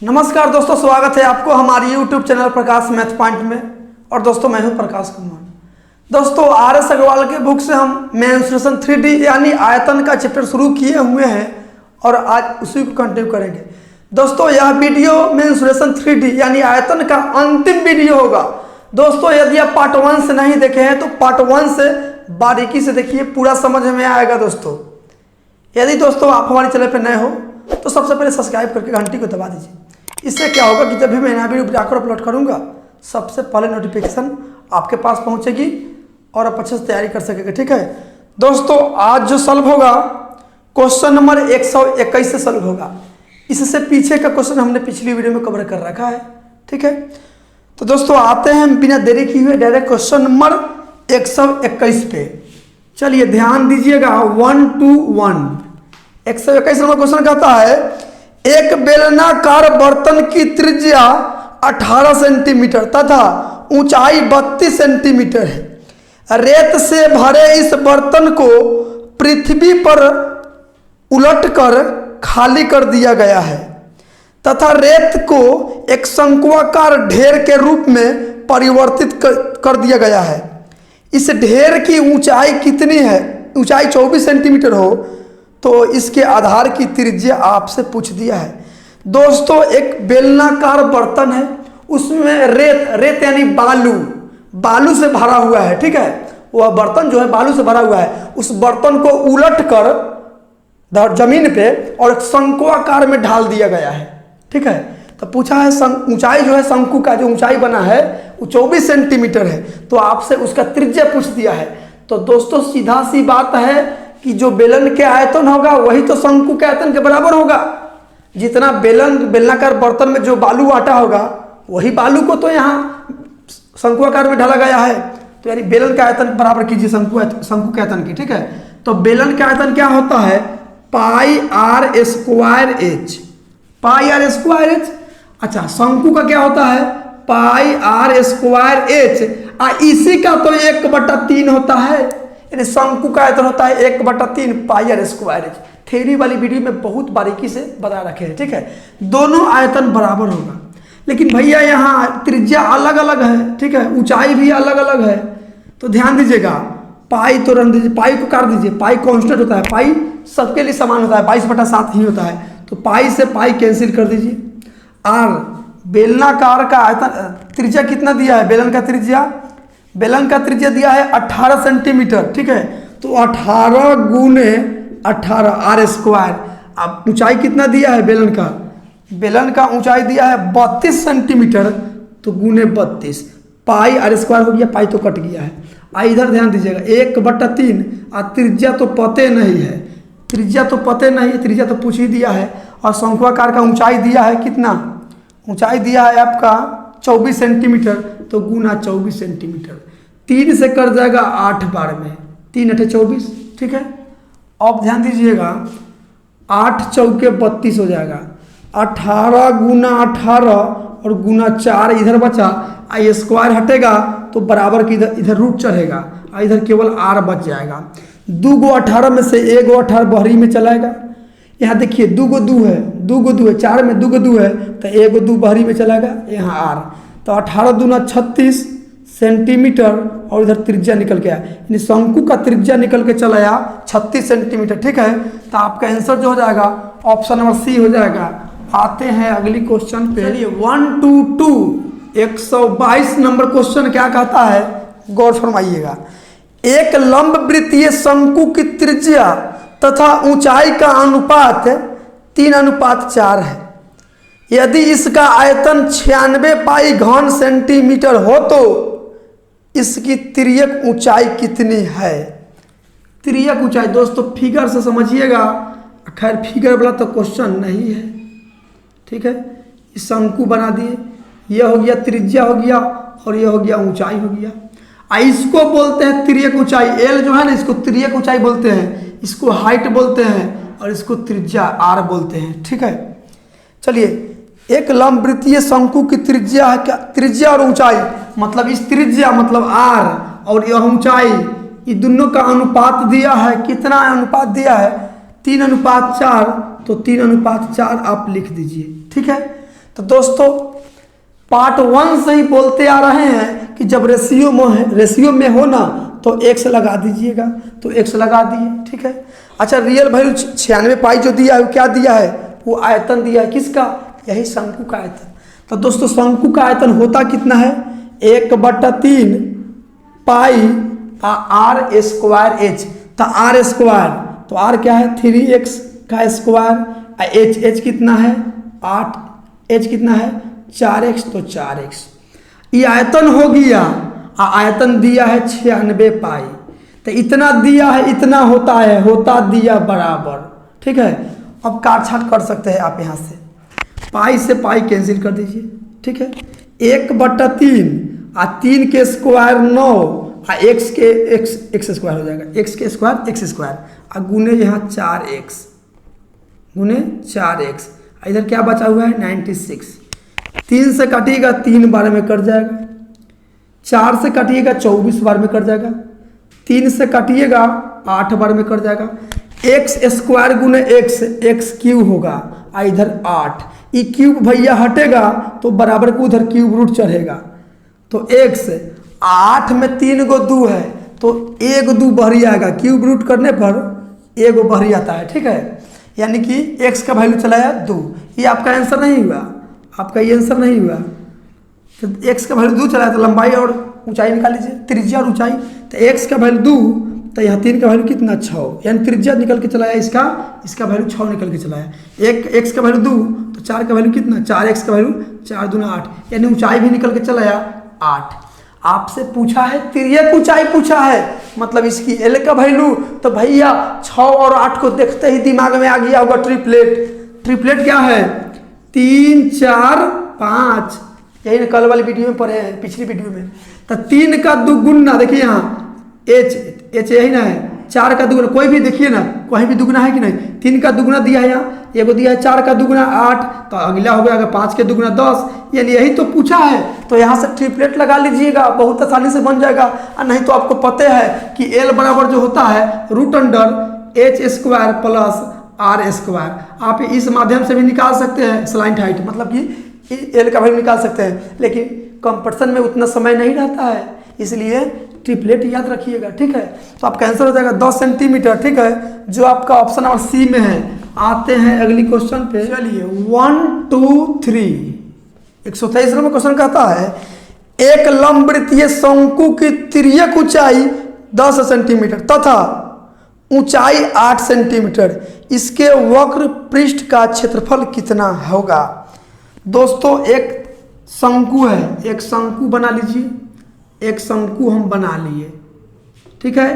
नमस्कार दोस्तों, स्वागत है आपको हमारी YouTube चैनल प्रकाश मैथ पॉइंट में। और दोस्तों मैं हूं प्रकाश कुमार। दोस्तों RS अग्रवाल के बुक से हम मेंस्ट्रुएशन 3D यानी आयतन का चैप्टर शुरू किए हुए हैं और आज उसी को कंटिन्यू करेंगे। दोस्तों यह वीडियो मेंस्ट्रुएशन 3D यानी आयतन का अंतिम वीडियो होगा। दोस्तों यदि आप पार्ट 1 से नहीं देखे हैं तो पार्ट 1 से बारीकी से देखिए, पूरा समझ में आएगा। दोस्तों यदि दोस्तों आप हमारे चैनल पर नए हो तो सबसे पहले सब्सक्राइब करके घंटी को दबा दीजिए। इससे क्या होगा कि जब भी मैं नया वीडियो जाकर अपलोड करूंगा सबसे पहले नोटिफिकेशन आपके पास पहुंचेगी और आप अच्छे से तैयारी कर सकेंगे। ठीक है दोस्तों, आज जो सॉल्व होगा क्वेश्चन नंबर 121 से सॉल्व होगा। इससे पीछे का क्वेश्चन हमने पिछली वीडियो में कवर कर रखा है। ठीक है, तो दोस्तों आते हैं बिना देरी किए हुए डायरेक्ट क्वेश्चन नंबर 121 पे। चलिए ध्यान दीजिएगा 1 to 1। 121 नंबर क्वेश्चन कहता है एक बेलनाकार बर्तन की त्रिज्या 18 सेंटीमीटर तथा ऊंचाई 32 सेंटीमीटर है। रेत से भरे इस बर्तन को पृथ्वी पर उलटकर खाली कर दिया गया है तथा रेत को एक शंक्वाकार ढेर के रूप में परिवर्तित कर दिया गया है। इस ढेर की ऊंचाई कितनी है? ऊंचाई 24 सेंटीमीटर हो तो इसके आधार की त्रिज्या आपसे पूछ दिया है। दोस्तों एक बेलनाकार बर्तन है, उसमें रेत यानी बालू से भरा हुआ है। ठीक है, वह बर्तन जो है बालू से भरा हुआ है। उस बर्तन को उलट कर जमीन पे और शंक्वाकार में ढाल दिया गया है। ठीक है, तो पूछा है ऊंचाई जो है शंकु का जो ऊंचाई बना है वो 24 सेंटीमीटर है, तो आपसे उसका त्रिज्या पूछ दिया है। तो दोस्तों सीधा सी बात है कि जो बेलन के आयतन होगा वही तो शंकु के आयतन के बराबर होगा। जितना बेलनाकार बर्तन में जो बालू आटा होगा वही बालू को तो यहाँ शंक्वाकार में ढाला गया है, तो यानी बेलन का आयतन बराबर कीजिए शंकु के आयतन की। ठीक है, तो बेलन का आयतन क्या होता है? Pi r square H. अच्छा, शंकु का क्या होता है? Pi r square H. इसी का तो 1/3 होता है, यानी शंकु का आयतन होता है 1/3 पाई आर स्क्वायर एच। थ्योरी वाली वीडियो में बहुत बारीकी से बता रखे हैं। ठीक है, दोनों आयतन बराबर होगा, लेकिन भैया यहाँ त्रिज्या अलग अलग है। ठीक है, ऊंचाई भी अलग अलग है, तो ध्यान दीजिएगा। पाई तो रख दीजिए, पाई को काट दीजिए। पाई कांस्टेंट होता है, पाई सबके लिए समान होता है, 22/7 ही होता है, तो पाई से पाई कैंसिल कर दीजिए। आर बेलनाकार का आयतन त्रिज्या कितना दिया है? बेलन का त्रिज्या दिया है 18 सेंटीमीटर। ठीक है, तो 18 गुने 18 आर स्क्वायर। अब ऊंचाई कितना दिया है बेलन का ऊंचाई दिया है 32 सेंटीमीटर, तो गुने 32 पाई आर स्क्वायर हो गया, पाई तो कट गया है। इधर ध्यान दीजिएगा 1/3 त्रिज्या तो पते नहीं है, त्रिज्या तो पूछ ही दिया है। और शंक्वाकार का ऊंचाई दिया है कितना? ऊंचाई दिया है आपका 24 सेंटीमीटर, तो गुना 24 सेंटीमीटर। 3 से कर जाएगा 8 बार में, 3 × 8 = 24। ठीक है, अब ध्यान दीजिएगा 8 × 4 = 32 हो जाएगा। 18 गुना 18 और गुना 4 इधर बचा, आई स्क्वायर हटेगा तो बराबर की इधर रूट चढ़ेगा, इधर केवल आर बच जाएगा। 2 गो 18 में से 1 गो 18 बहरी में चलाएगा। यहाँ देखिए 2 गो 2 है, 4 में 2 गो 2 है, तो 1 गो 2 बहरी में चलाएगा, यहाँ आर। तो 18 दूना 36 सेंटीमीटर और इधर त्रिज्या निकल के आया, यानी शंकु का त्रिज्या निकल के चला आया 36 सेंटीमीटर। ठीक है, तो आपका आंसर जो हो जाएगा ऑप्शन नंबर सी हो जाएगा। आते हैं अगली क्वेश्चन पे। चलिए 1 to 2 122 नंबर क्वेश्चन क्या कहता है, गौर फरमाइएगा। एक लंब वृत्तीय शंकु की त्रिज्या तथा ऊंचाई का अनुपात 3:4 है। यदि इसका आयतन 96 पाई घन सेंटीमीटर हो तो इसकी तिर्यक ऊंचाई कितनी है? तिर्यक ऊंचाई दोस्तों फिगर से समझिएगा, खैर फिगर वाला तो क्वेश्चन नहीं है। ठीक है, इस शंकु बना दिए, यह हो गया त्रिज्या हो गया और यह हो गया ऊंचाई हो गया। इसको बोलते हैं तिर्यक ऊंचाई। एल जो है ना, इसको तिर्यक ऊंचाई बोलते हैं, इसको हाइट बोलते हैं और इसको त्रिज्या आर बोलते हैं। ठीक है, चलिए एक लंब वृत्तीय शंकु की त्रिज्या है क्या? त्रिज्या और ऊंचाई मतलब इस त्रिज्या मतलब आर और यह ऊंचाई, ये दोनों का अनुपात दिया है। कितना अनुपात दिया है? 3:4, तो 3:4 आप लिख दीजिए। ठीक है, तो दोस्तों पार्ट 1 से ही बोलते आ रहे हैं कि जब रेशियो में हो ना तो x लगा दीजिएगा, तो x लगा दिए, ठीक है। अच्छा रियल वैल्यू 96 पाई जो दिया है वो क्या दिया है, वो आयतन दिया है, किसका, यही शंकु का आयतन। तो दोस्तों शंकु का आयतन होता कितना है, 1/3 पाई आर स्क्वायर एच। तो आर स्क्वायर, तो आर क्या है 3x का स्क्वायर, एच कितना है 8, एच कितना है 4x, तो 4x ये आयतन हो गया। आयतन दिया है 96 पाई, तो इतना दिया है, इतना होता है, होता दिया बराबर, ठीक है। अब काट छाट कर सकते हैं आप यहाँ से, पाई से पाई कैंसिल कर दीजिए, ठीक है। 1/3 और 3 के स्क्वायर 9 और x के x स्क्वायर हो जाएगा, x के स्क्वायर x स्क्वायर और गुने यहाँ 4x गुने 4x, इधर क्या बचा हुआ है 96। 3 से काटिएगा 3 बार में कट जाएगा, 4 से काटिएगा 24 बार में कट जाएगा, 3 से काटिएगा 8 बार में कट जाएगा। x स्क्वायर गुने x क्यूब होगा और इधर 8, ये क्यूब भैया हटेगा तो बराबर को उधर क्यूब रूट चढ़ेगा। तो x 8 में 3 गो 2 है तो 1 2 बहरी आएगा, क्यूब रूट करने पर 1 बहरी आता है, ठीक है। यानी कि x का वैल्यू चला है 2। ये आपका आंसर नहीं हुआ, आपका ये आंसर नहीं हुआ। तो x का वैल्यू 2 चला है तो लंबाई और ऊंचाई निकाल लीजिए, त्रिज्या और ऊंचाई। तो x का वैल्यू 2, तो यहाँ 3 का वैल्यू कितना 6, यानी त्रिज्या निकल के चला है, इसका वैल्यू 6 निकल के चला है। एक x का वैल्यू 2 तो 4 का वैल्यू कितना 4x का वैल्यू 4 दूना 8, यानी ऊंचाई भी निकल के चला है 8। आपसे पूछा है तिर्यक ऊंचाई पूछा है, मतलब इसकी L का वैल्यू, तो भैया 6 और 8 को देखते ही दिमाग में आ गया होगा ट्रिपलेट क्या है 3 4 5, यही ना कल वाली वीडियो में पढ़े हैं, पिछली वीडियो में। तो 3 का दुगुना देखिए यहाँ एच यही ना है, 4 का दुगुना कोई भी देखिए ना कहीं भी दुगुना है कि नहीं, 3 का दुगुना दिया है यहाँ, एगो दिया है 4 का दुगुना 8, तो अगला हो गया 5 के दुगुना 10, यानी यही तो पूछा है। तो यहाँ से ट्रिपलेट लगा लीजिएगा, बहुत आसानी से बन जाएगा। और नहीं तो आपको पता है कि L बराबर जो होता है √h² प्लस r²। आप इस माध्यम से भी निकाल सकते हैं स्लाइंट हाइट, मतलब कि L का वैल्यू निकाल सकते हैं, लेकिन कंपटीशन में उतना समय नहीं रहता है, इसलिए ट्रिपलेट याद रखिएगा, ठीक है। तो आपका आंसर हो जाएगा 10 सेंटीमीटर, ठीक है, जो आपका ऑप्शन नंबर सी में है। आते हैं अगली क्वेश्चन पे, चलिए 1 2 3 123 नंबर क्वेश्चन कहता है एक लंबवृत्तीय शंकु की तिर्यक ऊंचाई 10 सेंटीमीटर तथा ऊंचाई 8 सेंटीमीटर, इसके वक्र पृष्ठ का क्षेत्रफल कितना होगा। दोस्तों एक शंकु है, एक शंकु बना लीजिए, एक शंकु हम बना लिए, ठीक है,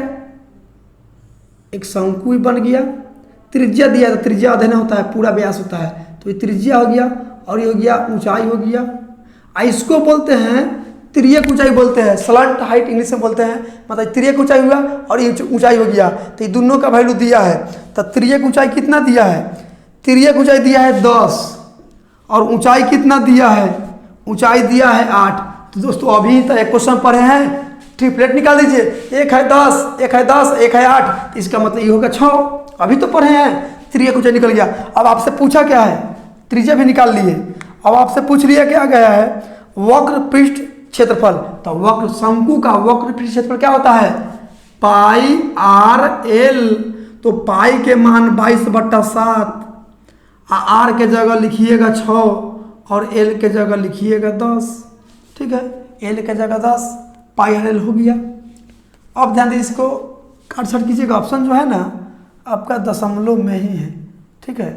एक शंकु बन गया, त्रिज्या दिया था, त्रिज्या देना होता है, पूरा व्यास होता है, तो ये त्रिज्या हो गया और ये हो गया ऊंचाई हो गया। इसको बोलते हैं तिर्यक ऊंचाई बोलते हैं, स्लंट हाइट इंग्लिश में बोलते हैं, मतलब तिर्यक ऊंचाई हुआ और ये ऊंचाई हो गया, तो ये दोनों का वैल्यू दिया है। तो तिर्यक ऊंचाई कितना दिया है, तिर्यक ऊंचाई दिया है 10 और ऊंचाई कितना दिया है, ऊंचाई दिया है 8। तो दोस्तों अभी तक एक क्वेश्चन पढ़े हैं, ट्रिपलेट निकाल दीजिए, एक है 10 एक है 10 एक है 8, इसका मतलब ये होगा 6, अभी तो पढ़े हैं, तिर्यक ऊंचाई निकल गया। अब आपसे पूछा क्या है, त्रिज्या भी निकाल लिए, अब आपसे पूछ लिया क्या गया है वक्र पृष्ठ क्षेत्रफल। तो वक्र शंकु का वक्र पृष्ठ क्षेत्रफल क्या होता है पाई RL, तो पाई के मान 22/7, आर के जगह लिखिएगा 6 और L के जगह लिखिएगा 10, ठीक है, L के जगह 10, पाई RL हो गया। अब ध्यान दीजिए, इसको काट छाट कीजिएगा, ऑप्शन जो है ना आपका दशमलव में ही है, ठीक है,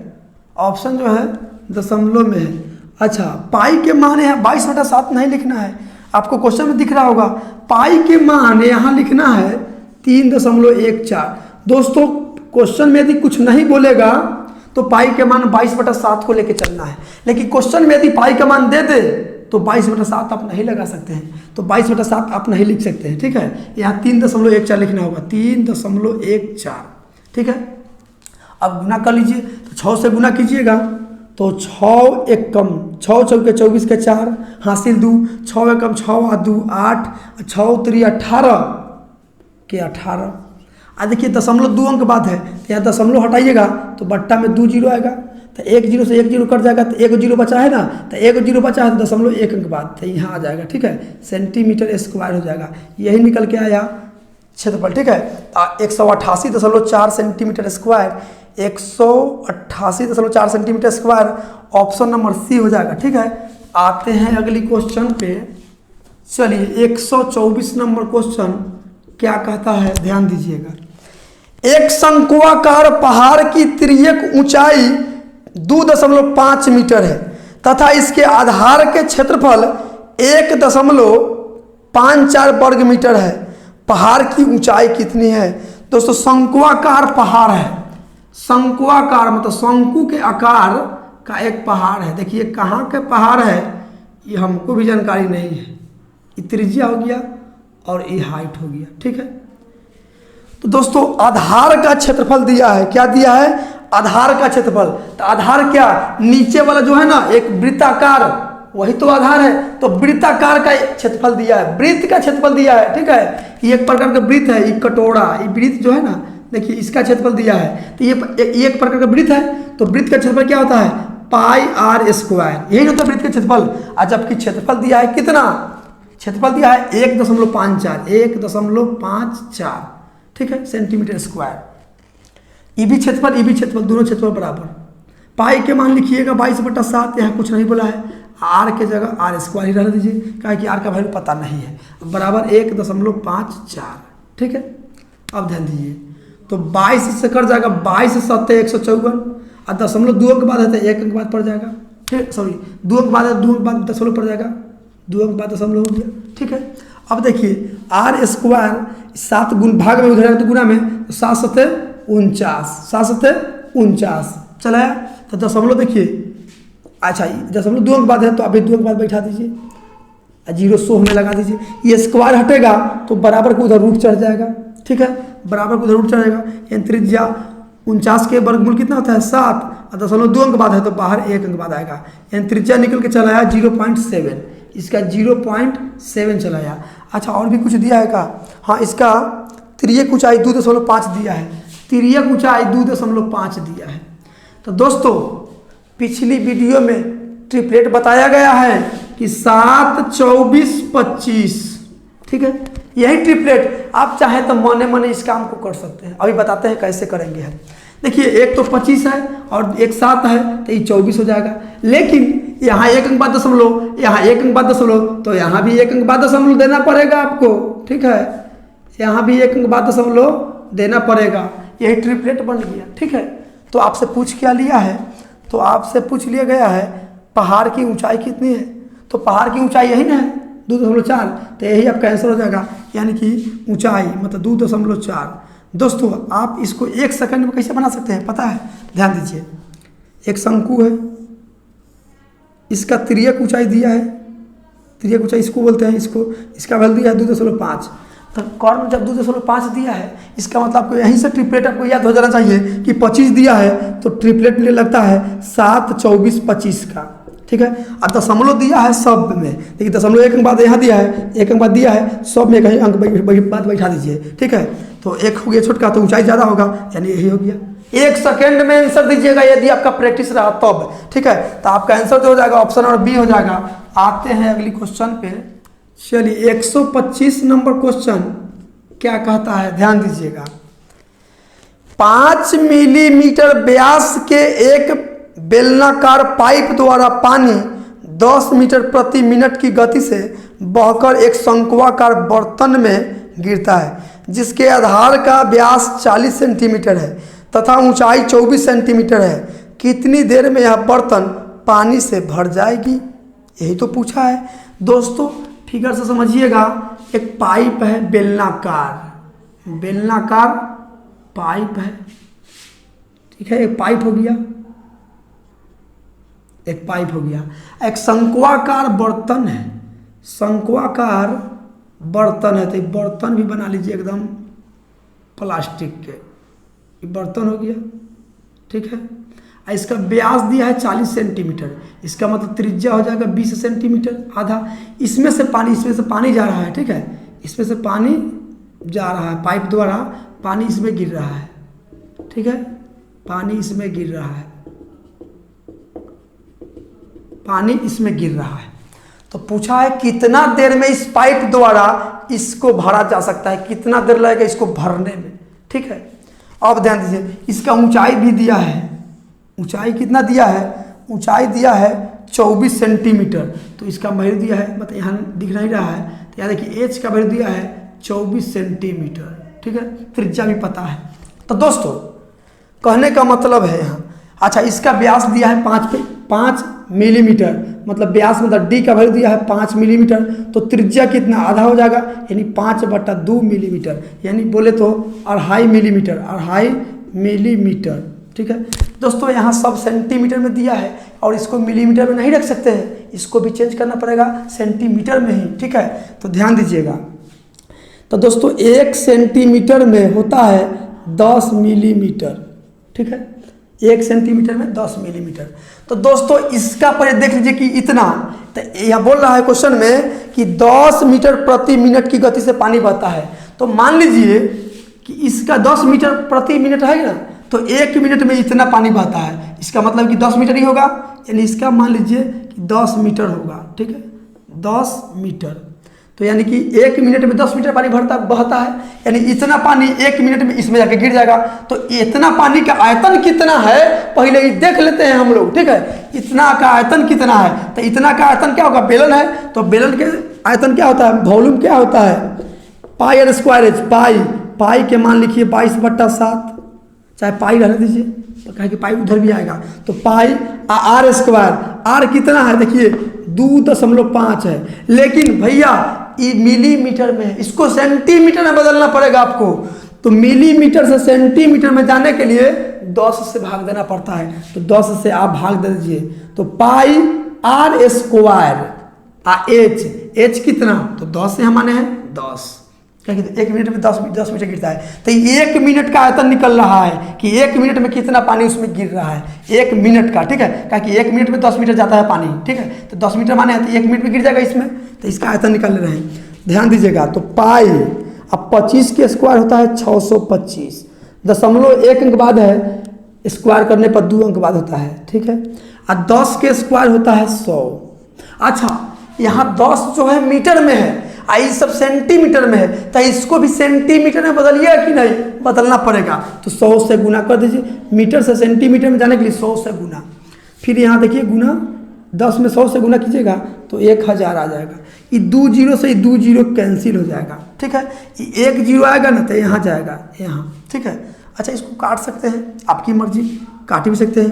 ऑप्शन जो है दशमलव में है। अच्छा पाई के मान यहाँ 22/7 नहीं लिखना है, आपको क्वेश्चन में दिख रहा होगा, पाई के मान यहाँ लिखना है 3.14। दोस्तों क्वेश्चन में यदि कुछ नहीं बोलेगा तो पाई के मान 22/7 को लेके चलना है, लेकिन क्वेश्चन में यदि पाई का मान दे दे तो 22/7 आप नहीं लगा सकते हैं, तो 22/7 आप नहीं लिख सकते हैं, ठीक है, यहाँ 3.14 लिखना होगा, 3.14, ठीक है। अब गुना कर लीजिए, तो 6 से गुना कीजिएगा तो 6 एकम 6 चौके 24 के 4 हासिल 2, 6 एकम 6 और 2 8, 6 3 18 के 18। देखिए दशमलव 2 अंक बाद है, तो यहाँ दशमलव हटाइएगा तो बट्टा में 2 जीरो आएगा, तो 1 जीरो से 1 जीरो कट जाएगा तो 1 जीरो बचा है ना, तो 1 जीरो बचा है तो 0.1 अंक बाद तो यहाँ आ जाएगा, ठीक है, सेंटीमीटर स्क्वायर हो जाएगा। यही निकल के आया क्षेत्रफल, ठीक है। 188.4 centimetre square, 188.4 centimetre square, option number C हो जाएगा, ठीक है। आते हैं अगली क्वेश्चन पे। चलिए 124 नंबर क्वेश्चन क्या कहता है, ध्यान दीजिएगा। एक शंक्वाकार पहाड़ की तिर्यक ऊंचाई 2.5 मीटर है तथा इसके आधार के क्षेत्रफल 1.54 वर्ग मीटर है। पहाड़ की ऊंचाई कितनी है? दोस्तों शंक्वाकार पहाड़ है, शंक्वाकार मतलब शंकु के आकार का एक पहाड़ है। देखिए कहाँ के पहाड़ है ये हमको भी जानकारी नहीं है। ये त्रिज्या हो गया और ये हाइट हो गया, ठीक है। तो दोस्तों आधार का क्षेत्रफल दिया है, क्या दिया है? आधार का क्षेत्रफल। तो आधार क्या, नीचे वाला जो है ना एक वृत्ताकार, वही तो आधार है। तो वृत्ताकार का क्षेत्रफल दिया है, वृत्त का क्षेत्रफल दिया है, ठीक है। ये एक प्रकार का वृत्त है, ये कटोरा, ये वृत्त जो है ना, देखिए इसका क्षेत्रफल दिया है। तो ये एक प्रकार का वृत्त है। तो वृत्त का क्षेत्रफल क्या होता है? पाई आर स्क्वायर, यही होता है वृत्त का क्षेत्रफल। और जबकि क्षेत्रफल दिया है कितना? क्षेत्रफल दिया है 1.54, ठीक है, सेंटीमीटर स्क्वायर। ये भी क्षेत्रफल, दोनों क्षेत्रफल बराबर। पाई के मान लिखिएगा 22/7, यहाँ कुछ नहीं बोला है। आर के जगह आर स्क्वायर ही रहने दीजिए, क्या कि आर का वैल्यू पता नहीं है, बराबर 1.54, ठीक है। अब ध्यान दीजिए, तो 22 से कट जाएगा, 22 से 7 154 और 0.2 के बाद है तो 1 अंक बाद पड़ जाएगा, ठीक, सॉरी 2 अंक बाद है, 2 अंक बाद दशमलव पड़ जाएगा, 2 अंक बाद दशमलव हो गया, ठीक है। अब देखिए आर स्क्वायर 7 गुण भाग में उधर तो गुना में, तो 7 7 49 चलाया तो दशमलव देखिए, अच्छा दशमलव 2 अंक बाद है तो अभी 2 अंक बाद बैठा दीजिए, 0 100 में लगा दीजिए। ये स्क्वायर हटेगा तो बराबर को उधर रूट चढ़ जाएगा, ठीक है, बराबर को उधर रूट चढ़ेगा। यानी त्रिज्या 49 के वर्गमूल कितना होता है? 7 और दशमलव 2 अंक बाद है तो बाहर 1 अंक बाद आएगा। यानी त्रिज्या निकल के चला आया 0.7, इसका 0.7 चलाया। अच्छा और भी कुछ दिया है का? हाँ, इसका तिर्यक ऊंचाई 2.5 दिया है, तिर्यक ऊंचाई 2.5 दिया है। तो दोस्तों पिछली वीडियो में ट्रिपलेट बताया गया है कि 7 24 25, ठीक है। यही ट्रिपलेट आप चाहें तो मने मने इस काम को कर सकते हैं। अभी बताते हैं कैसे करेंगे हम। देखिए एक तो 25 है और एक 7 है तो ये 24 हो जाएगा। लेकिन यहाँ 1 अंक बाद दशमलव, यहाँ 1 अंक बाद दशमलव, तो यहाँ भी 1 अंक बाद दशमलव देना पड़ेगा आपको, ठीक है। यहाँ भी 1 अंक बाद दशमलव देना पड़ेगा। यही ट्रिपलेट बन गया, ठीक है। तो आपसे पूछ क्या लिया है? तो आपसे पूछ लिया गया है पहाड़ की ऊंचाई कितनी है। तो पहाड़ की ऊंचाई यही ना है 2.4, तो यही आपका आंसर हो जाएगा। यानी कि ऊंचाई मतलब 2.4। दोस्तों आप इसको 1 सेकंड में कैसे बना सकते हैं पता है? ध्यान दीजिए, एक शंकु है, इसका तिर्यक ऊंचाई दिया है, तिर्यक ऊंचाई इसको बोलते हैं, इसका वैल्यू दिया है 2.5। तो कॉर्न जब 2.5 दिया है, इसका मतलब आपको यहीं से ट्रिपलेट आपको याद हो जाना चाहिए कि 25 दिया है तो ट्रिपलेट में लगता है 7 24 25 का, ठीक है। और दशमलव दिया है सब में, देखिए दशमलव 1 अंक बाद यहाँ दिया है, 1 अंक बाद दिया है, सब में कहीं अंक बाद बैठा दीजिए, ठीक है। तो 1 हो गया छोटका तो ऊंचाई ज़्यादा होगा, यानी यही हो गया। 1 सेकेंड में आंसर दीजिएगा यदि आपका प्रैक्टिस रहा तब, ठीक है। तो आपका आंसर जो हो जाएगा ऑप्शन और बी हो जाएगा। आते हैं अगली क्वेश्चन पे। चलिए 125 नंबर क्वेश्चन क्या कहता है, ध्यान दीजिएगा। 5 मिलीमीटर व्यास के एक बेलनाकार पाइप द्वारा पानी 10 मीटर प्रति मिनट की गति से बहकर एक शंक्वाकार बर्तन में गिरता है, जिसके आधार का व्यास 40 सेंटीमीटर है तथा ऊंचाई 24 सेंटीमीटर है। कितनी देर में यह बर्तन पानी से भर जाएगी? यही तो पूछा है। दोस्तों फिगर से समझिएगा, एक पाइप है बेलनाकार पाइप है, ठीक है, एक पाइप हो गया, एक पाइप हो गया। एक शंक्वाकार बर्तन है, शंक्वाकार बर्तन है, तो एक बर्तन भी बना लीजिए एकदम प्लास्टिक के, बर्तन हो गया, ठीक है। इसका व्यास दिया है 40 सेंटीमीटर, इसका मतलब त्रिज्या हो जाएगा 20 सेंटीमीटर आधा। इसमें से पानी जा रहा है, ठीक है, इसमें से पानी जा रहा है, पाइप द्वारा पानी इसमें गिर रहा है, ठीक है, पानी इसमें गिर रहा है, पानी इसमें गिर रहा है। तो पूछा है कितना देर में इस पाइप द्वारा इसको भरा जा सकता है, कितना देर लगेगा इसको भरने में। ठीक है, अब ध्यान दीजिए, इसका ऊंचाई भी दिया है। ऊंचाई कितना दिया है? ऊंचाई दिया है 24 सेंटीमीटर। तो इसका वैल्यू दिया है, मतलब यहाँ दिख नहीं रहा है, तो यहाँ देखिए एच का वैल्यू दिया है 24 सेंटीमीटर। ठीक है, त्रिज्या भी पता है। तो दोस्तों कहने का मतलब है यहाँ, अच्छा इसका व्यास दिया है 5 मिलीमीटर, मतलब व्यास मतलब डी का वैल्यू दिया है 5 मिलीमीटर। तो त्रिज्या कितना? आधा हो जाएगा, यानी 5/2 मिलीमीटर, यानी बोले तो 2.5 मिलीमीटर, 2.5 मिलीमीटर। ठीक है दोस्तों, यहाँ सब सेंटीमीटर में दिया है और इसको मिलीमीटर में नहीं रख सकते हैं, इसको भी चेंज करना पड़ेगा सेंटीमीटर में ही। ठीक है, तो ध्यान दीजिएगा। तो दोस्तों 1 सेंटीमीटर में होता है 10 मिलीमीटर। ठीक है, 1 सेंटीमीटर में 10 मिलीमीटर। तो दोस्तों इसका पहले देख लीजिए कि इतना, तो यह बोल रहा है क्वेश्चन में कि 10 मीटर प्रति मिनट की गति से पानी बहता है। तो मान लीजिए कि इसका 10 मीटर प्रति मिनट है ना, तो 1 मिनट में इतना पानी बहता है, इसका मतलब कि 10 मीटर ही होगा, यानी इसका मान लीजिए कि 10 मीटर होगा। ठीक है, 10 मीटर, तो यानी कि 1 मिनट में 10 मीटर पानी बहता है, यानी इतना पानी 1 मिनट में इसमें जाके गिर जाएगा। तो इतना पानी का आयतन कितना है पहले ही देख लेते हैं हम लोग। ठीक है, इतना का आयतन कितना है? तो इतना का आयतन क्या होगा? बेलन है, तो बेलन के आयतन क्या होता है? वॉल्यूम क्या होता है? पाई पाई के मान लिखिए 22/7, चाहे पाई रहने दीजिए, तो कहे कि पाई उधर भी आएगा। तो पाई आर स्क्वायर, आर कितना है? देखिए 2.5 है, लेकिन भैया ये मिलीमीटर में है, इसको सेंटीमीटर में बदलना पड़ेगा आपको। तो मिलीमीटर से सेंटीमीटर में जाने के लिए 10 से भाग देना पड़ता है, तो 10 से आप भाग दे दीजिए। तो पाई आर स्क्वायर एच कितना? तो 10 से हमारे हैं 10, क्या कहते 1 मिनट में 10 मीटर गिरता है। तो 1 मिनट का आयतन निकल रहा है कि 1 मिनट में कितना पानी उसमें गिर रहा है, 1 मिनट का। ठीक है, क्या कि 1 मिनट में 10 मीटर जाता है पानी। ठीक है, तो 10 मीटर माने तो 1 मिनट में गिर जाएगा इसमें, तो इसका आयतन निकाल रहे हैं। ध्यान दीजिएगा, तो पाई अब 25 के स्क्वायर होता है 625, 0.1 अंक बाद है, स्क्वायर करने पर 2 अंक बाद होता है। ठीक है, और 10 के स्क्वायर होता है 100। अच्छा यहाँ 10 जो है मीटर में है, आई सब सेंटीमीटर में है, तो इसको भी सेंटीमीटर में बदलिए कि नहीं? बदलना पड़ेगा। तो 100 से गुना कर दीजिए, मीटर से सेंटीमीटर में जाने के लिए 100 से गुना, फिर यहाँ देखिए गुना 10 में 100 से गुना कीजिएगा तो 1000 आ जाएगा। ये 2 जीरो से 2 जीरो कैंसिल हो जाएगा। ठीक है, ये 1 जीरो आएगा ना तो यहाँ जाएगा यहाँ। ठीक है, अच्छा इसको काट सकते हैं, आपकी मर्जी, काट भी सकते हैं।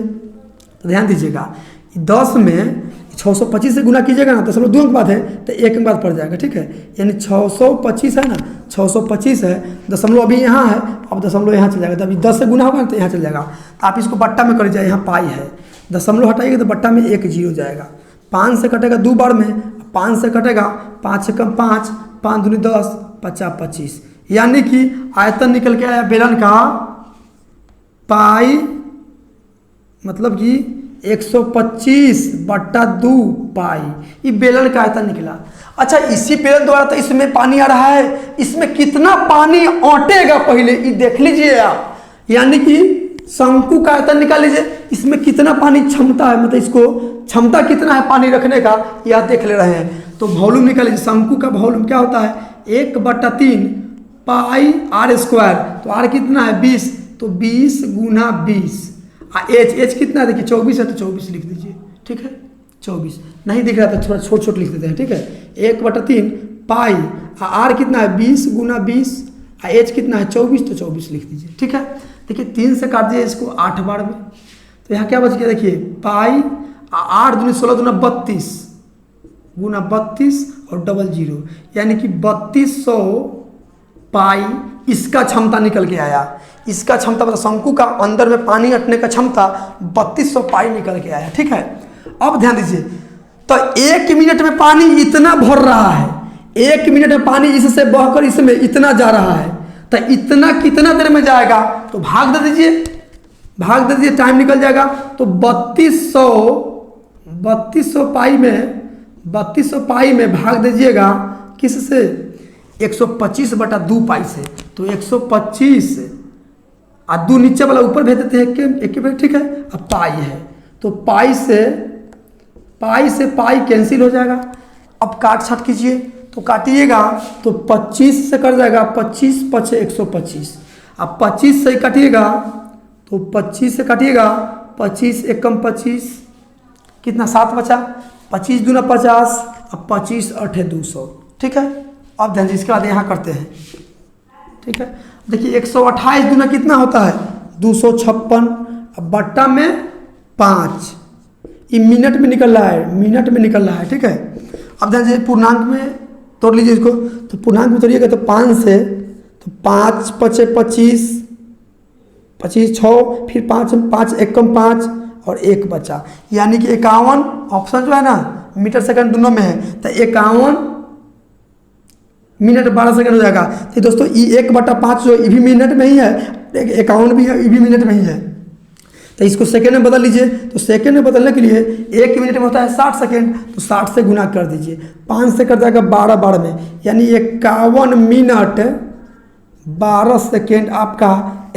तो ध्यान दीजिएगा 10 में 625 से गुना कीजिएगा ना, 2 अंक बाद है तो 1 अंक बाद पड़ जाएगा। ठीक है, यानी 625 है ना, 625 है, दशमलव अभी यहाँ है, अब दशमलव यहाँ चल जाएगा, तो अभी 10 से गुना होगा तो यहाँ चल जाएगा। तो आप इसको बट्टा में कर जाए, यहाँ पाई है, दशमलव हटाइएगा तो बट्टा में 1 जीरो जाएगा। 5 से कटेगा 2 बार में, 5 से कटेगा 5 से कम 5, 5 दूनी 10, 50 25, यानी कि आयतन निकल के आया बेलन का पाई, मतलब कि 125/2 पाई, ये बेलन का आयतन निकला। अच्छा इसी बेलन द्वारा तो इसमें पानी आ रहा है, इसमें कितना पानी औंटेगा पहले ये देख लीजिए आप, यानी कि शंकु का आयतन निकाल लीजिए, इसमें कितना पानी क्षमता है, मतलब इसको क्षमता कितना है पानी रखने का, यह देख ले रहे हैं। तो वॉल्यूम निकाल लीजिए, शंकु का वॉल्यूम क्या होता है? 1/3 पाई आर स्क्वायर, तो आर कितना है 20, तो 20 गुना 20, एच कितना है देखिए 24 है, तो 24 लिख दीजिए। ठीक है, 24 नहीं दिख रहा था, थोड़ा छोट लिख देते हैं। ठीक है, 1/3 पाई, आर कितना है 20 गुना 20, एच कितना है 24, तो 24 लिख दीजिए। ठीक है, देखिए 3 से काट दिए इसको 8 बार में, तो यहाँ क्या बच गया देखिए पाई, 8 दूनी 16 दूना 32 गुना 32 और डबल जीरो, यानी कि 3200 पाई इसका क्षमता निकल के आया। इसका क्षमता मतलब शंकु का अंदर में पानी अटने का क्षमता 3200 पाई निकल के आया। ठीक है, अब ध्यान दीजिए, तो 1 मिनट में पानी इतना भर रहा है, 1 मिनट में पानी इससे बहकर इसमें इतना जा रहा है, तो इतना कितना देर में जाएगा? तो भाग दे दीजिए, टाइम निकल जाएगा। तो 3200 पाई में भाग दीजिएगा किससे? 125/2 पाई से। तो 125 और 2 नीचे वाला ऊपर भेज देते हैं एक। ठीक है, अब पाई है, तो पाई से पाई से पाई कैंसिल हो जाएगा। अब काट छाट कीजिए तो काटिएगा तो 25 से कट जाएगा, 25 पचे 125। अब 25 से काटिएगा तो 25 से काटिएगा, 25 एकम 25 कितना 7 बचा, 25 दूना 50, अब 25 अठे 200। ठीक है, अब ध्यान दीजिए इसके बाद यहाँ करते हैं। ठीक है, देखिए 128 दूना कितना होता है 256, अब बट्टा में 5, ये मिनट में निकल रहा है, मिनट में निकल रहा है। ठीक है, अब ध्यान दीजिए पूर्णांक में तोड़ लीजिए इसको, तो पूर्णांक में तोड़िएगा तो 5 से, तो 5 पचे 25, 25 6, फिर 5 एकम 5 और 1 बचा, यानी कि 51। ऑप्शन जो है ना मीटर सेकंड दोनों में है, तो 51 मिनट 12 सेकंड हो जाएगा। तो दोस्तों ये 1/5 जो ये भी मिनट में ही है, 51 भी है, ये भी मिनट में ही है। तो इसको सेकेंड में बदल लीजिए, तो सेकेंड में बदलने के लिए 1 मिनट में होता है 60 सेकेंड, तो 60 से गुना कर दीजिए, 5 से कर जाएगा 12 बार में, यानी 51 मिनट 12 सेकेंड आपका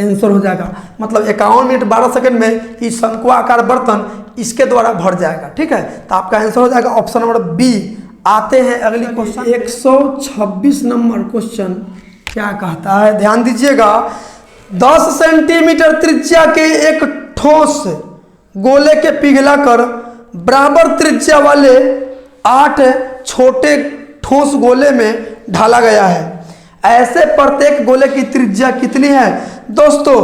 आंसर हो जाएगा। मतलब 51 मिनट 12 सेकेंड में इस शंकुआकार बर्तन इसके द्वारा भर जाएगा। ठीक है, तो आपका आंसर हो जाएगा ऑप्शन नंबर बी। आते हैं अगली क्वेश्चन, 126 नंबर क्वेश्चन क्या कहता है, ध्यान दीजिएगा। 10 सेंटीमीटर त्रिज्या के एक ठोस गोले के पिघलाकर बराबर त्रिज्या वाले 8 छोटे ठोस गोले में ढाला गया है। ऐसे प्रत्येक गोले की त्रिज्या कितनी है? दोस्तों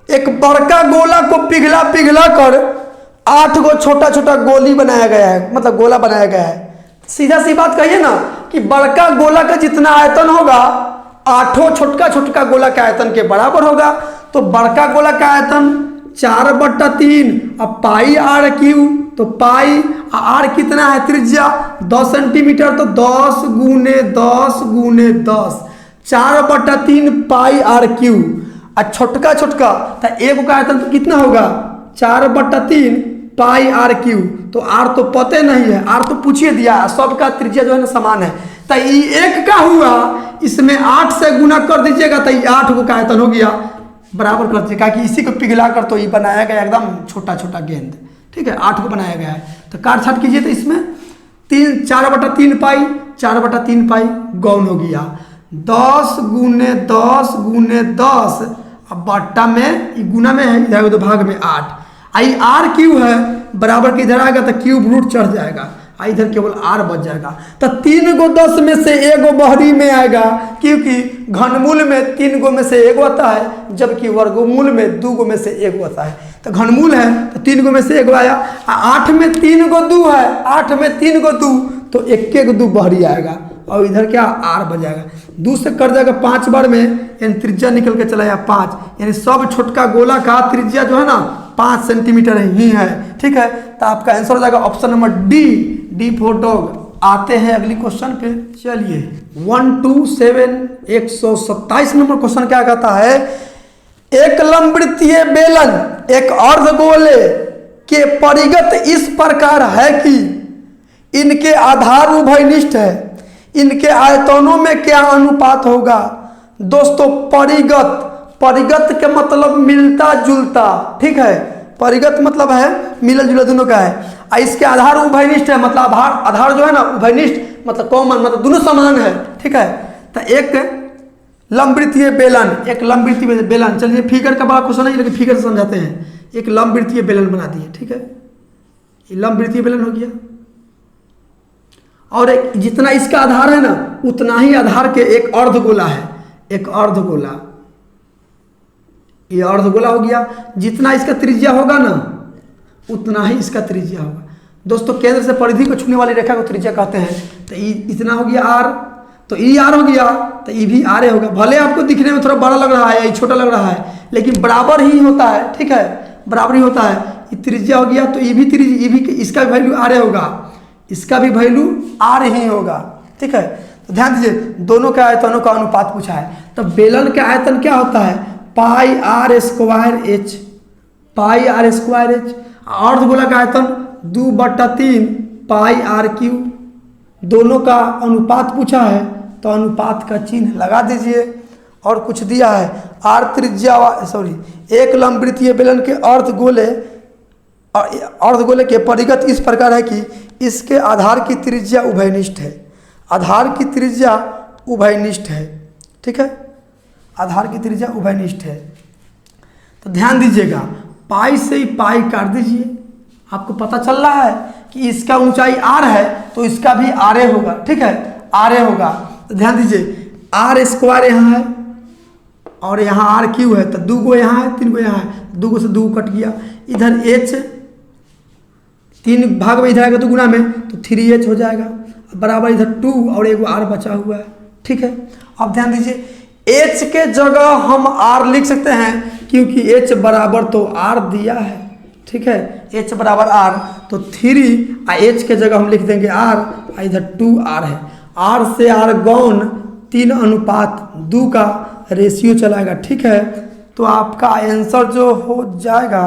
एक बड़का गोला को पिघला कर 8 गो छोटा छोटा गोली बनाया गया है, मतलब गोला बनाया गया है। सीधा सी बात कहिए ना कि बड़का गोला का जितना आयतन होगा 8 छोटका गोला के आयतन के बराबर होगा। तो बड़का गोला का आयतन 4/3, अब पाई आर क्यू, तो पाई आर कितना है त्रिज्या 10 सेंटीमीटर, तो 10 गुने 10 गुने 10, 4/3 पाई आर क्यू। और छोटका तो एक का आयतन तो कितना होगा 4/3 पाई आर क्यू। तो आर तो पते नहीं है, आर तो पूछिए दिया, सबका त्रिज्या जो है ना समान है। तो ये 1 का हुआ, इसमें 8 से गुना कर दीजिएगा तो ये 8 को का आयतन हो गया, बराबर कर दीजिएगा कि इसी को पिघला कर तो ये बनाया गया एकदम छोटा छोटा गेंद। ठीक है, 8 को बनाया गया है। तो काट छाट कीजिए तो इसमें 4/3 पाई, 4/3 पाई गौन हो गया, 10 गुने 10 गुने 10, अब बट्टा में गुना में है, इधर तो भाग में 8। आई आर क्यू है, बराबर के इधर आएगा तो क्यूब रूट चढ़ जाएगा, इधर केवल आर बच जाएगा। तो 3 गो 10 में से 1 गो बहरी में आएगा, क्योंकि घनमूल में 3 गो में से 1 आता है, जबकि वर्गमूल में 2 गो में से 1 आता है। तो घनमूल है तो 3 गो में से 1 आया, 8 में 3 गो 2 है, 8 में 3 गो 2, तो 1 2 बहरी आएगा, और इधर क्या आर बच जाएगा। 2 से कट जाएगा 5 बार में, यानी त्रिज्या निकल के चला जाएगा 5, यानी सब छोटका गोला का त्रिज्या जो है ना 5 सेंटीमीटर ही है। ठीक है, तो आपका आंसर हो जाएगा option number D for dog. आते हैं अगली क्वेश्चन पे, चलिए 127 नंबर क्वेश्चन क्या कहता है, एक लंबवृत्तीय बेलन एक अर्धगोले के परिगत इस प्रकार है कि इनके आधार उभयनिष्ठ है, इनके आयतनों में क्या अनुपात होगा? दोस्तों परिगत के मतलब मिलता जुलता। ठीक है, परिगत मतलब है मिला जुला दोनों का है, और इसके आधार उभयनिष्ठ है, मतलब आधार जो है ना उभयनिष्ठ मतलब कॉमन, मतलब दोनों समान है। ठीक है, तो एक लंबवृत्तीय बेलन, एक लंबवृत्तीय बेलन, चलिए फिगर का बड़ा क्वेश्चन है लेकिन फिगर से समझाते हैं। एक लंबवृत्तीय बेलन बना दिए, ठीक है, ये लंबवृत्तीय बेलन हो गया, और एक जितना इसका आधार है ना उतना ही आधार के एक अर्धगोला है, एक अर्धगोला, ये अर्धगोला हो गया, जितना इसका त्रिज्या होगा ना उतना ही इसका त्रिज्या होगा। दोस्तों केंद्र से परिधि को छूने वाली रेखा को त्रिज्या कहते हैं। तो इतना हो गया आर, तो ई आर हो गया, तो ई भी आर होगा। भले आपको दिखने में थोड़ा बड़ा लग रहा है, ये छोटा लग रहा है, लेकिन बराबर ही होता है। ठीक है, बराबर ही होता है। ये त्रिज्या हो गया, तो ये भी त्रिज्या, ये भी इसका भी वैल्यू आर होगा, इसका भी वैल्यू आर ही होगा। ठीक है, तो ध्यान दीजिए दोनों के आयतनों का अनुपात पूछा है। तो बेलन का आयतन क्या होता है pi r square h, pi r square h. अर्धगोला का आयतन 2/3 पाई आर क्यू। दोनों का अनुपात पूछा है तो अनुपात का चिन्ह लगा दीजिए। और कुछ दिया है आर त्रिज्या, एक लंबवृत्तीय बेलन के अर्धगोले के परिगत इस प्रकार है कि इसके आधार की त्रिज्या उभयनिष्ठ है। आधार की त्रिज्या उभयनिष्ठ है, ठीक है, आधार की त्रिज्या उभयनिष्ठ है। तो ध्यान दीजिएगा, पाई से ही पाई काट दीजिए, आपको पता चल रहा है कि इसका ऊंचाई r है तो इसका भी r होगा, ठीक है, r होगा। तो ध्यान दीजिए, r स्क्वायर यहाँ है और यहाँ r क्यू है, तो 2 गो यहाँ है, 3 गो यहाँ है, 2 गो से 2 कट गया। इधर h 3 भाग में इधर आएगा तो गुना में, तो 3h हो जाएगा, बराबर इधर 2 और एक r बचा हुआ है, ठीक है। अब ध्यान दीजिए, h के जगह हम r लिख सकते हैं क्योंकि h बराबर तो r दिया है, ठीक है, h बराबर r, तो 3 h के जगह हम लिख देंगे r, इधर 2r है। r से r गौन 3:2 का रेशियो चलाएगा, ठीक है। तो आपका आंसर जो हो जाएगा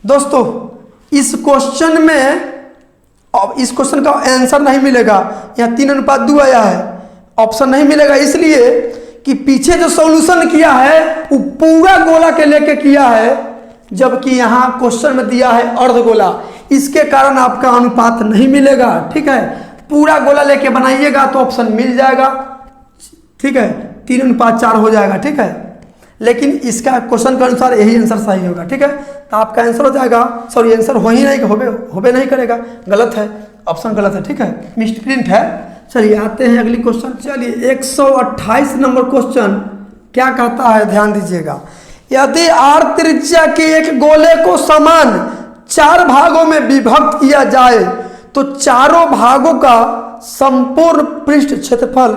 दोस्तों, इस क्वेश्चन में, अब इस क्वेश्चन का आंसर नहीं मिलेगा, यहाँ 3:2 आया है, ऑप्शन नहीं मिलेगा इसलिए कि पीछे जो सॉल्यूशन किया है वो पूरा गोला के लेके किया है, जबकि यहाँ क्वेश्चन में दिया है अर्धगोला, इसके कारण आपका अनुपात नहीं मिलेगा, ठीक है। पूरा गोला लेके बनाइएगा तो ऑप्शन मिल जाएगा, ठीक है, 3:4 हो जाएगा, ठीक है। लेकिन इसका क्वेश्चन के अनुसार यही आंसर सही होगा, ठीक है। तो आपका आंसर हो जाएगा, सॉरी आंसर हो ही नहीं, होबे नहीं करेगा, गलत है, ऑप्शन गलत है, ठीक है, मिसप्रिंट है। चलिए आते हैं अगली क्वेश्चन। चलिए 128 नंबर क्वेश्चन क्या कहता है, ध्यान दीजिएगा। यदि r त्रिज्या के एक गोले को समान 4 भागों में विभक्त किया जाए तो चारों भागों का संपूर्ण पृष्ठ क्षेत्रफल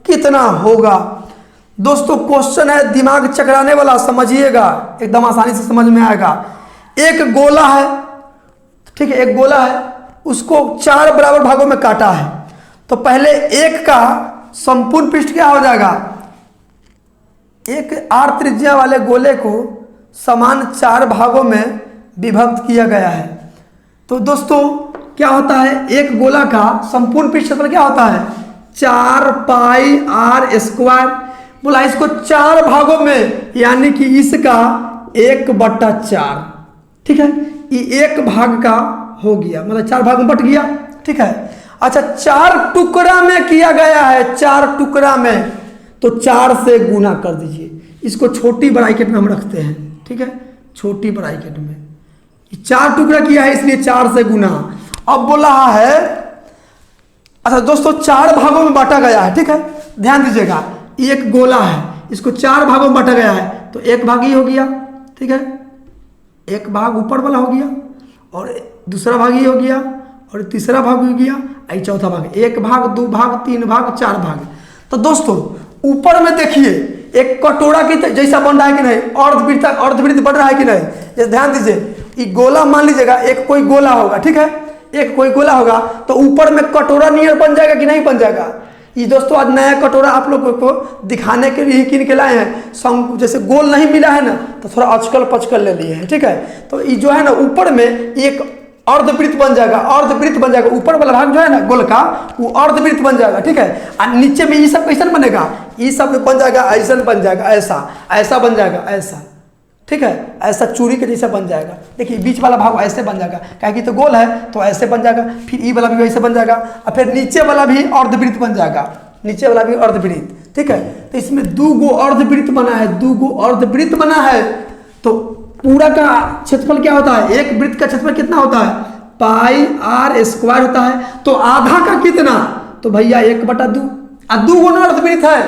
कितना होगा। दोस्तों क्वेश्चन है दिमाग चकराने वाला, समझिएगा, एकदम आसानी से समझ में आएगा। एक गोला है, ठीक है, एक गोला है, उसको 4 बराबर भागों में काटा है, तो पहले एक का संपूर्ण पृष्ठ क्या हो जाएगा, एक r त्रिज्या वाले गोले को समान 4 भागों में विभक्त किया गया है। तो दोस्तों क्या होता है, एक गोला का संपूर्ण पृष्ठ क्षेत्रफल क्या होता है, 4 पाई r स्क्वायर। बोला इसको 4 भागों में, यानी कि इसका 1/4, ठीक है, ये 1 भाग का हो गया, मतलब 4 भाग में बट गया, ठीक है। अच्छा 4 टुकड़ा में किया गया है, 4 टुकड़ा में, तो 4 से गुना कर दीजिए। इसको छोटी ब्रैकेट में हम रखते हैं, ठीक है, छोटी ब्रैकेट में 4 टुकड़ा किया है इसलिए 4 से गुना। अब बोला है, अच्छा दोस्तों 4 भागों में बांटा गया है, ठीक है, ध्यान दीजिएगा, एक गोला है, इसको 4 भागों में बांटा गया है, तो 1 भाग ही हो गया, ठीक है, 1 भाग ऊपर वाला हो गया और दूसरा भाग ही हो गया और तीसरा भाग हो गया, आई चौथा भाग, 1 भाग 2 भाग 3 भाग 4 भाग। तो दोस्तों ऊपर में देखिए एक कटोरा की जैसा बन रहा है कि नहीं, अर्धवृत्त बन रहा है कि नहीं, ये ध्यान दीजिए। ये गोला मान लीजिएगा, एक कोई गोला होगा, ठीक है, एक कोई गोला होगा, तो ऊपर में कटोरा नियर बन जाएगा कि नहीं बन जाएगा। ये दोस्तों आज नया कटोरा आप लोगों को दिखाने के लिए किन के लाए हैं, शंकु, जैसे गोल नहीं मिला है ना तो थोड़ा अचकल पचकल ले लिए हैं, ठीक है। तो ये जो है ना ऊपर में एक अर्धवृत्त बन जाएगा, अर्धवृत्त बन जाएगा, ऊपर वाला भाग जो है ना गोल का वो अर्धवृत्त बन जाएगा, ठीक है। और नीचे में ये सब कैसा बनेगा, ये सब बन जाएगा, ऐसा बन जाएगा, ऐसा ऐसा बन जाएगा, ऐसा, ठीक है, ऐसा चूड़ी के जैसा बन जाएगा। देखिए बीच वाला भाग ऐसे बन जाएगा, क्या कि तो गोल है तो ऐसे बन जाएगा, फिर ये वाला भी वैसे बन जाएगा, और फिर नीचे वाला भी अर्धवृत्त बन जाएगा, नीचे वाला भी अर्धवृत्त, ठीक है। तो इसमें 2 गो अर्धवृत्त बना है, 2 गो अर्धवृत्त बना है, तो पूरा का क्षेत्रफल क्या होता है, एक वृत्त का क्षेत्रफल कितना होता है, पाई r स्क्वायर होता है। तो आधा का कितना, तो भैया 1/2, और 2 गुना अर्धवृत्त है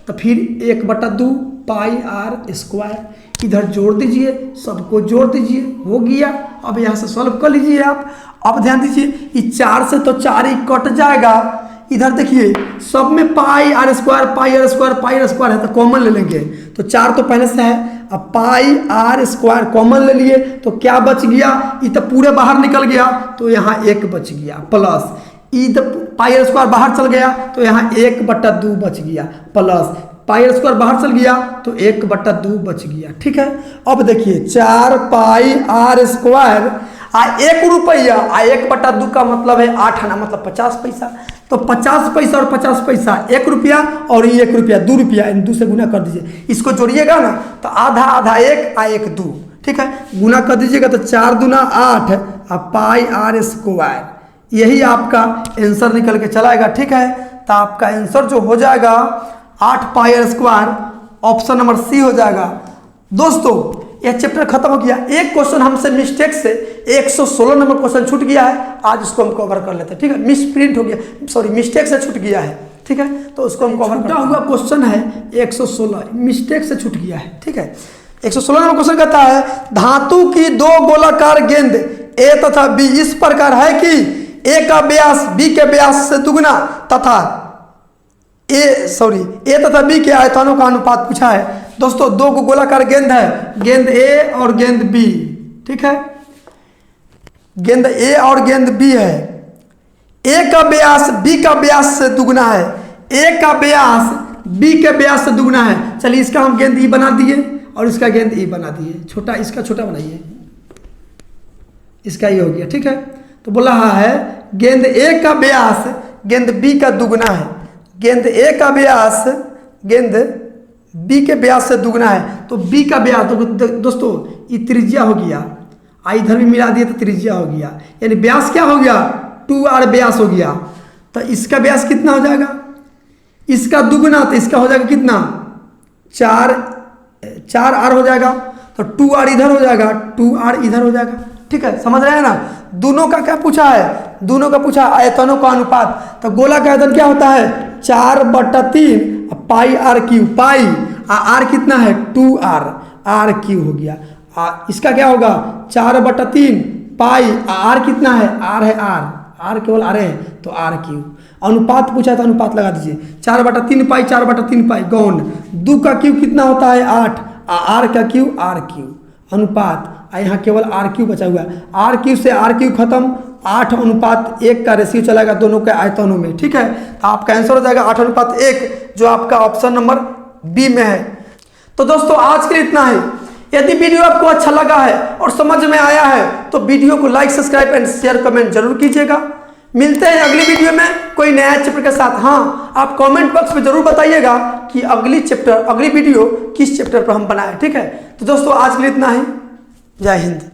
तो फिर 1/2 पाई r स्क्वायर। इधर जोड़ दीजिए, सबको जोड़ दीजिए, हो गया। अब यहाँ से सॉल्व कर लीजिए आप। अब ध्यान दीजिए, ये 4 से तो 4 ही कट जाएगा। इधर देखिए सब में पाई r square pi r square pi r square है तो कॉमन ले लेंगे, तो 4 तो पहले से है, अब पाई r स्क्वायर कॉमन ले लिए तो क्या बच गया, ये तो पूरे बाहर निकल गया तो यहाँ 1 बच गया, प्लस इधर पाई r स्क्वायर बाहर चल गया तो यहाँ 1/2 बच गया, प्लस पाई r स्क्वायर बाहर चल गया तो 1/2 बच गया, ठीक है। अब देखिए 4 पाई r स्क्वायर 1 रुपया, 1/2 का मतलब है 8 आना, मतलब 50 पैसा। तो 50 पैसा और 50 पैसा 1 रुपया, और ये 1 रुपया 2 रुपया, इन 2 से गुना कर दीजिए। इसको जोड़िएगा ना तो आधा आधा 1 आ 1 2, ठीक है, गुना कर दीजिएगा तो 4 दूना 8 और पाई r स्क्वायर यही आपका आंसर निकल के चलाएगा। ठीक है, तो आपका आंसर जो हो जाएगा 8 pi r square, option number C हो जाएगा। दोस्तों यह चैप्टर खत्म हो गया। एक क्वेश्चन हमसे मिस्टेक से 116 नंबर क्वेश्चन छूट गया है, आज उसको हम कवर कर लेते हैं। ठीक है, मिस प्रिंट हो गया, सॉरी मिस्टेक से छूट गया है। ठीक है, तो उसको हम कवर करते हैं। हुआ क्वेश्चन है 116, मिस्टेक से छूट गया है। ठीक है, 116 नंबर क्वेश्चन कहता है धातु की 2 गोलाकार गेंद ए तथा बी इस प्रकार है कि ए का व्यास बी के व्यास से दुगना तथा ए तथा बी के आयतनों का अनुपात पूछा है। दोस्तों 2 गोलाकार गेंद है, गेंद ए और गेंद बी। ठीक है, गेंद ए और गेंद बी है। ए का व्यास बी का व्यास से दुगना है, ए का व्यास बी के व्यास से दुगना है। चलिए इसका हम गेंद ई बना दिए और इसका गेंद ई बना दिए, छोटा इसका छोटा बनाइए, इसका ये हो गया। ठीक है, तो बोल रहा है गेंद ए का व्यास गेंद बी का दुगना है, गेंद ए का व्यास गेंद बी के व्यास से दुगना है। तो बी का व्यास तो दोस्तों ये त्रिज्या हो गया, इधर भी मिला दिए तो त्रिज्या हो गया, यानी व्यास क्या हो गया 2r व्यास हो गया। तो इसका व्यास कितना हो जाएगा, इसका दुगना, तो इसका हो जाएगा कितना 4r हो जाएगा। तो 2r इधर हो जाएगा, 2r इधर हो जाएगा। ठीक है, समझ रहे हैं ना। दोनों का क्या पूछा है, दोनों का पूछा आयतनों का अनुपात। तो गोला का आयतन क्या होता है 4/3 पाई आर क्यू, पाई आर कितना है 2r, आर क्यू हो गया। इसका क्या होगा 4/3 पाई आर कितना है, आर है आर केवल आर है तो आर क्यू। अनुपात पूछा तो अनुपात लगा दीजिए, 4/3 पाई 4/3 पाई गौन, 2 का क्यू कितना होता है 8, आर का क्यू आर क्यू अनुपात, यहाँ केवल आर क्यू बचा हुआ है, आर क्यू से आर क्यू खत्म, 8:1 का रेशियो चलेगा दोनों के आयतनों में। ठीक है, तो आपका आंसर हो जाएगा 8:1, जो आपका ऑप्शन नंबर बी में है। तो दोस्तों आज के लिए इतना ही। यदि वीडियो आपको अच्छा लगा है और समझ में आया है तो वीडियो को like, subscribe and share, comment जरूर कीजिएगा। मिलते हैं अगली वीडियो में कोई नया चैप्टर के साथ। हाँ, आप कमेंट बॉक्स में जरूर बताइएगा कि अगली वीडियो किस चैप्टर पर हम बनाए। ठीक है, तो दोस्तों आज के लिए इतना ही। जय हिंद।